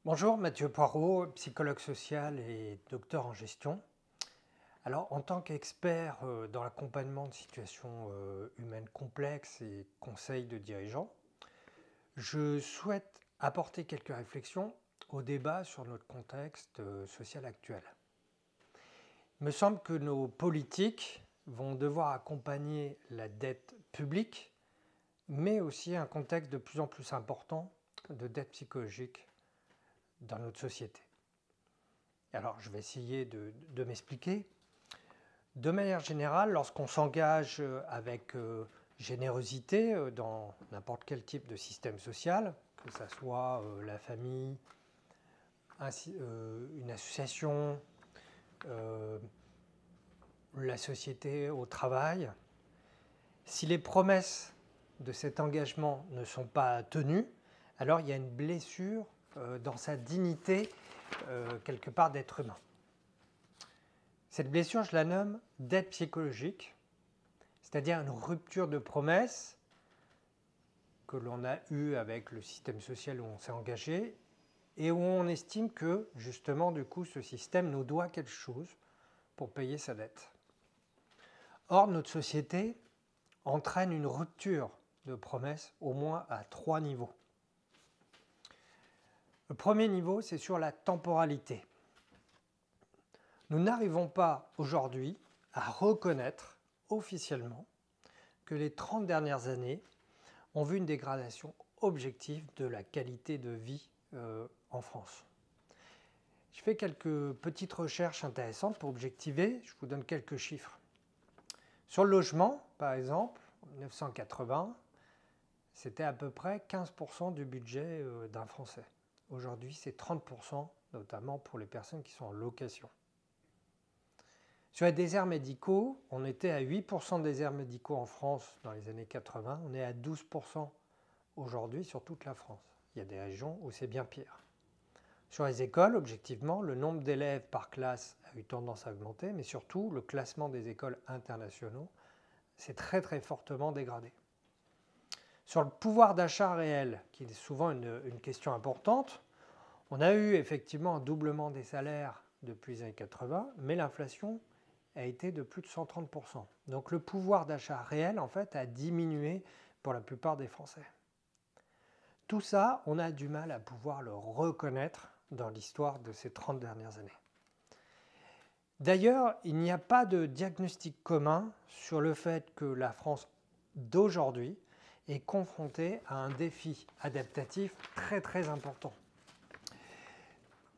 Bonjour, Mathieu Poirot, psychologue social et docteur en gestion. Alors, en tant qu'expert dans l'accompagnement de situations humaines complexes et conseil de dirigeants, je souhaite apporter quelques réflexions au débat sur notre contexte social actuel. Il me semble que nos politiques vont devoir accompagner la dette publique, mais aussi un contexte de plus en plus important de dette psychologique dans notre société. Alors, je vais essayer de m'expliquer. De manière générale, lorsqu'on s'engage avec générosité dans n'importe quel type de système social, que ce soit la famille, une association, la société au travail, si les promesses de cet engagement ne sont pas tenues, alors il y a une blessure dans sa dignité quelque part d'être humain. Cette blessure, je la nomme dette psychologique, c'est-à-dire une rupture de promesse que l'on a eue avec le système social où on s'est engagé et où on estime que, justement, du coup, ce système nous doit quelque chose pour payer sa dette. Or, notre société entraîne une rupture de promesse au moins à 3 niveaux. Le premier niveau, c'est sur la temporalité. Nous n'arrivons pas aujourd'hui à reconnaître officiellement que les 30 dernières années ont vu une dégradation objective de la qualité de vie en France. Je fais quelques petites recherches intéressantes pour objectiver, je vous donne quelques chiffres. Sur le logement, par exemple, en 1980, c'était à peu près 15% du budget d'un Français. Aujourd'hui, c'est 30%, notamment pour les personnes qui sont en location. Sur les déserts médicaux, on était à 8% de déserts médicaux en France dans les années 80, on est à 12% aujourd'hui sur toute la France. Il y a des régions où c'est bien pire. Sur les écoles, objectivement, le nombre d'élèves par classe a eu tendance à augmenter, mais surtout le classement des écoles internationaux s'est très très fortement dégradé. Sur le pouvoir d'achat réel, qui est souvent une question importante, on a eu effectivement un doublement des salaires depuis les années 80, mais l'inflation a été de plus de 130%. Donc le pouvoir d'achat réel, en fait, a diminué pour la plupart des Français. Tout ça, on a du mal à pouvoir le reconnaître dans l'histoire de ces 30 dernières années. D'ailleurs, il n'y a pas de diagnostic commun sur le fait que la France d'aujourd'hui est confrontée à un défi adaptatif très très important.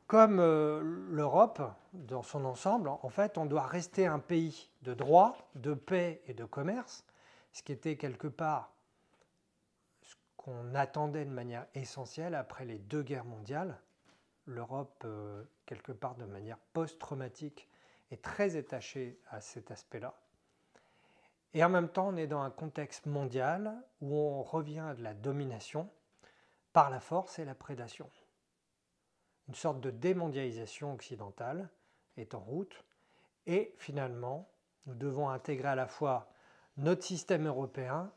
Comme l'Europe dans son ensemble, en fait, on doit rester un pays de droit, de paix et de commerce, ce qui était quelque part ce qu'on attendait de manière essentielle après les 2 guerres mondiales. L'Europe, quelque part de manière post-traumatique, est très attachée à cet aspect-là. Et en même temps, on est dans un contexte mondial où on revient à de la domination par la force et la prédation. Une sorte de démondialisation occidentale est en route et finalement, nous devons intégrer à la fois notre système européen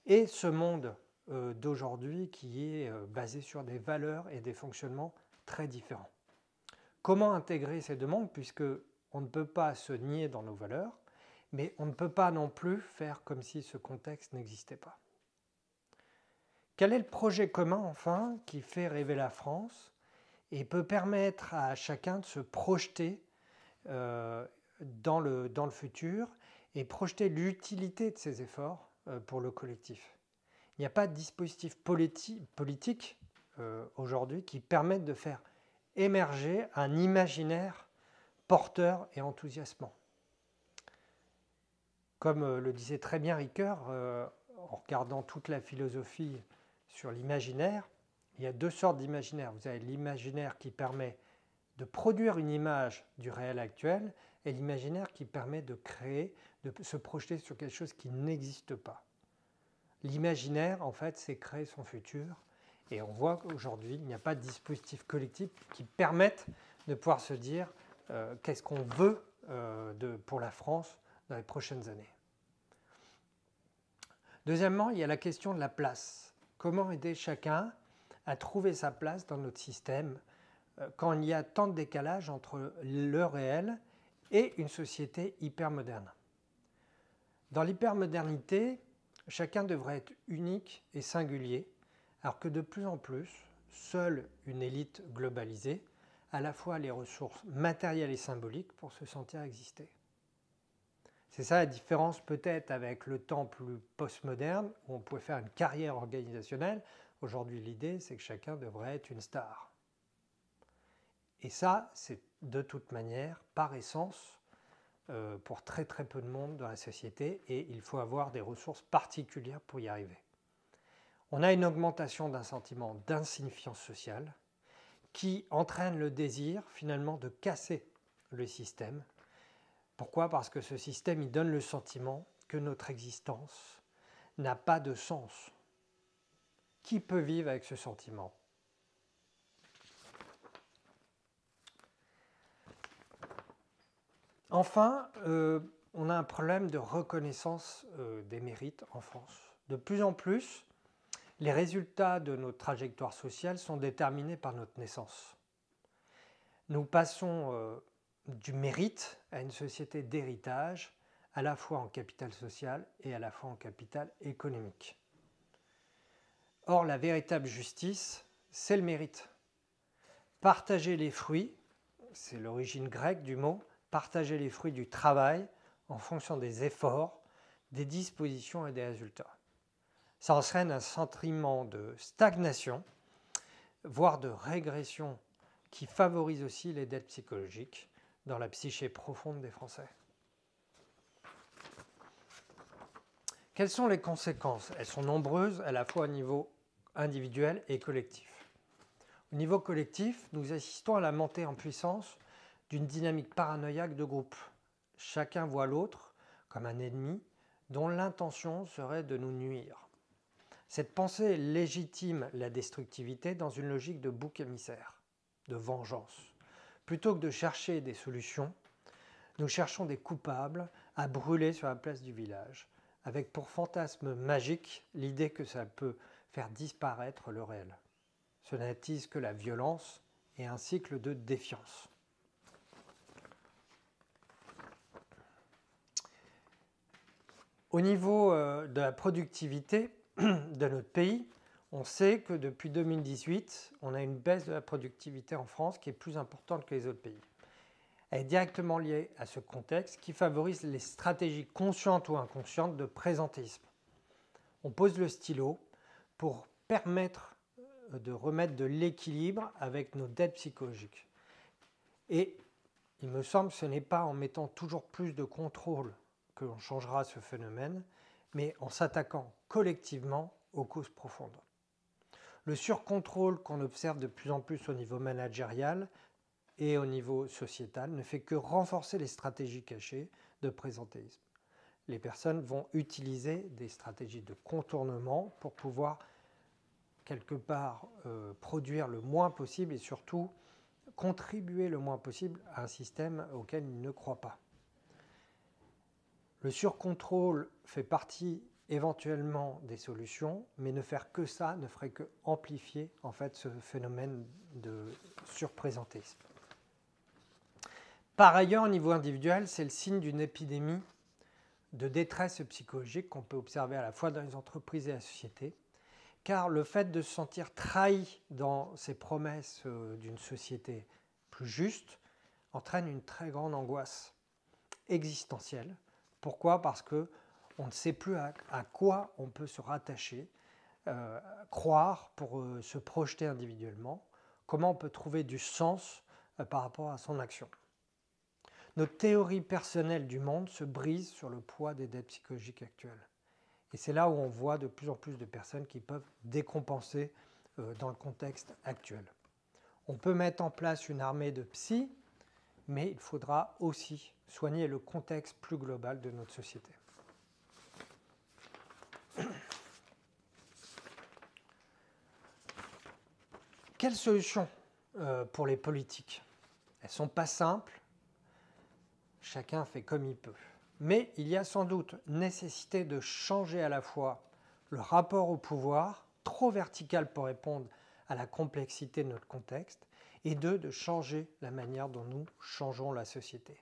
et ce monde d'aujourd'hui qui est basé sur des valeurs et des fonctionnements très différents. Comment intégrer ces deux mondes puisque on ne peut pas se nier dans nos valeurs, mais on ne peut pas non plus faire comme si ce contexte n'existait pas. Quel est le projet commun enfin qui fait rêver la France et peut permettre à chacun de se projeter dans le futur et projeter l'utilité de ses efforts pour le collectif. Il n'y a pas de dispositif politique aujourd'hui qui permette de faire émerger un imaginaire porteur et enthousiasmant. Comme le disait très bien Ricoeur, en regardant toute la philosophie sur l'imaginaire, il y a 2 sortes d'imaginaire. Vous avez l'imaginaire qui permet de produire une image du réel actuel et l'imaginaire qui permet de créer, de se projeter sur quelque chose qui n'existe pas. L'imaginaire, en fait, c'est créer son futur. Et on voit qu'aujourd'hui, il n'y a pas de dispositif collectif qui permette de pouvoir se dire qu'est-ce qu'on veut pour la France dans les prochaines années. Deuxièmement, il y a la question de la place. Comment aider chacun à trouver sa place dans notre système quand il y a tant de décalage entre le réel et une société hypermoderne. Dans l'hypermodernité, chacun devrait être unique et singulier, alors que de plus en plus, seule une élite globalisée a à la fois les ressources matérielles et symboliques pour se sentir exister. C'est ça la différence peut-être avec le temps plus postmoderne, où on pouvait faire une carrière organisationnelle. Aujourd'hui, l'idée, c'est que chacun devrait être une star. Et ça, c'est de toute manière, par essence, pour très très peu de monde dans la société, et il faut avoir des ressources particulières pour y arriver. On a une augmentation d'un sentiment d'insignifiance sociale qui entraîne le désir finalement de casser le système. Pourquoi? Parce que ce système, il donne le sentiment que notre existence n'a pas de sens. Qui peut vivre avec ce sentiment? Enfin, on a un problème de reconnaissance des mérites en France. De plus en plus, les résultats de notre trajectoire sociale sont déterminés par notre naissance. Nous passons du mérite à une société d'héritage, à la fois en capital social et à la fois en capital économique. Or, la véritable justice, c'est le mérite. Partager les fruits, c'est l'origine grecque du mot, partager les fruits du travail en fonction des efforts, des dispositions et des résultats. Ça entraîne un sentiment de stagnation, voire de régression, qui favorise aussi les dettes psychologiques dans la psyché profonde des Français. Quelles sont les conséquences? Elles sont nombreuses, à la fois au niveau individuel et collectif. Au niveau collectif, nous assistons à la montée en puissance d'une dynamique paranoïaque de groupe. Chacun voit l'autre comme un ennemi dont l'intention serait de nous nuire. Cette pensée légitime la destructivité dans une logique de bouc émissaire, de vengeance. Plutôt que de chercher des solutions, nous cherchons des coupables à brûler sur la place du village, avec pour fantasme magique l'idée que ça peut faire disparaître le réel. Ce n'attise que la violence et un cycle de défiance. Au niveau de la productivité de notre pays, on sait que depuis 2018, on a une baisse de la productivité en France qui est plus importante que les autres pays. Elle est directement liée à ce contexte qui favorise les stratégies conscientes ou inconscientes de présentéisme. On pose le stylo pour permettre de remettre de l'équilibre avec nos dettes psychologiques. Et il me semble que ce n'est pas en mettant toujours plus de contrôle que l'on changera ce phénomène, mais en s'attaquant collectivement aux causes profondes. Le surcontrôle qu'on observe de plus en plus au niveau managérial et au niveau sociétal ne fait que renforcer les stratégies cachées de présentéisme. Les personnes vont utiliser des stratégies de contournement pour pouvoir quelque part produire le moins possible et surtout contribuer le moins possible à un système auquel ils ne croient pas. Le surcontrôle fait partie éventuellement des solutions, mais ne faire que ça ne ferait que amplifier en fait ce phénomène de surprésentéisme. Par ailleurs, au niveau individuel, c'est le signe d'une épidémie de détresse psychologique qu'on peut observer à la fois dans les entreprises et la société, car le fait de se sentir trahi dans ces promesses d'une société plus juste entraîne une très grande angoisse existentielle. Pourquoi? Parce qu'on ne sait plus à quoi on peut se rattacher, croire pour se projeter individuellement, comment on peut trouver du sens par rapport à son action. Notre théorie personnelle du monde se brise sur le poids des dettes psychologiques actuelles. Et c'est là où on voit de plus en plus de personnes qui peuvent décompenser dans le contexte actuel. On peut mettre en place une armée de psy, mais il faudra aussi soigner le contexte plus global de notre société. Quelles solutions pour les politiques? Elles ne sont pas simples, chacun fait comme il peut. Mais il y a sans doute nécessité de changer à la fois le rapport au pouvoir, trop vertical pour répondre à la complexité de notre contexte, et deux, de changer la manière dont nous changeons la société.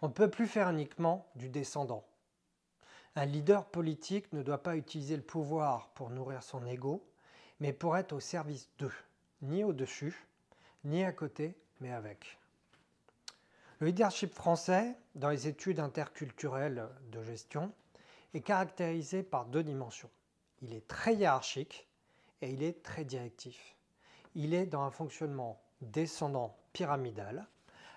On ne peut plus faire uniquement du descendant. Un leader politique ne doit pas utiliser le pouvoir pour nourrir son ego, mais pour être au service d'eux, ni au-dessus, ni à côté, mais avec. Le leadership français, dans les études interculturelles de gestion, est caractérisé par deux dimensions. Il est très hiérarchique et il est très directif. Il est dans un fonctionnement descendant pyramidal,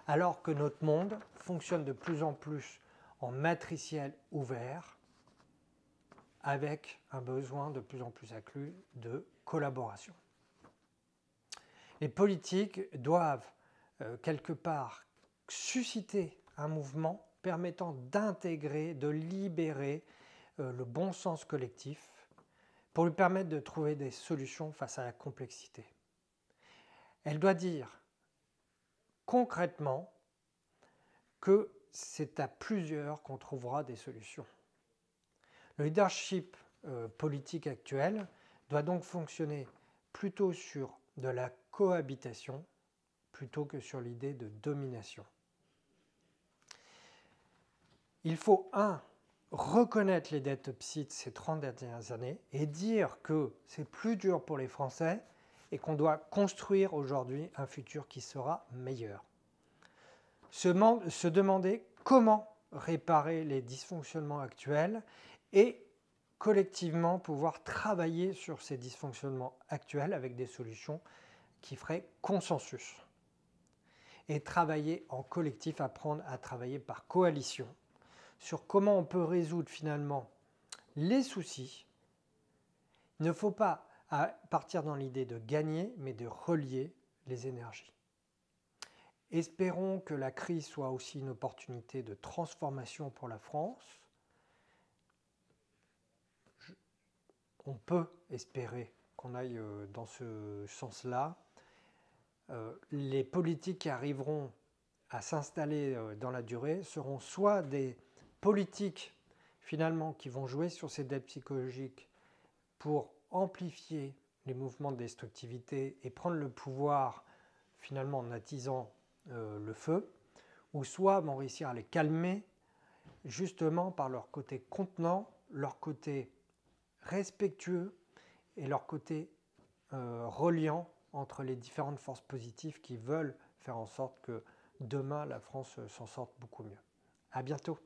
alors que notre monde fonctionne de plus en plus en matriciel ouvert, avec un besoin de plus en plus accru de collaboration. Les politiques doivent quelque part susciter un mouvement permettant d'intégrer, de libérer le bon sens collectif pour lui permettre de trouver des solutions face à la complexité. Elle doit dire concrètement que c'est à plusieurs qu'on trouvera des solutions. Le leadership politique actuel doit donc fonctionner plutôt sur de la cohabitation plutôt que sur l'idée de domination. Il faut, reconnaître les déficits ces 30 dernières années et dire que c'est plus dur pour les Français et qu'on doit construire aujourd'hui un futur qui sera meilleur. Se demander comment réparer les dysfonctionnements actuels et collectivement pouvoir travailler sur ces dysfonctionnements actuels avec des solutions qui feraient consensus. Et travailler en collectif, apprendre à travailler par coalition sur comment on peut résoudre finalement les soucis. Il ne faut pas partir dans l'idée de gagner, mais de relier les énergies. Espérons que la crise soit aussi une opportunité de transformation pour la France. On peut espérer qu'on aille dans ce sens-là. Les politiques qui arriveront à s'installer dans la durée seront soit des politiques finalement qui vont jouer sur ces dettes psychologiques pour amplifier les mouvements de destructivité et prendre le pouvoir finalement en attisant le feu, ou soit vont réussir à les calmer justement par leur côté contenant, leur côté respectueux et leur côté reliant entre les différentes forces positives qui veulent faire en sorte que demain la France s'en sorte beaucoup mieux. À bientôt.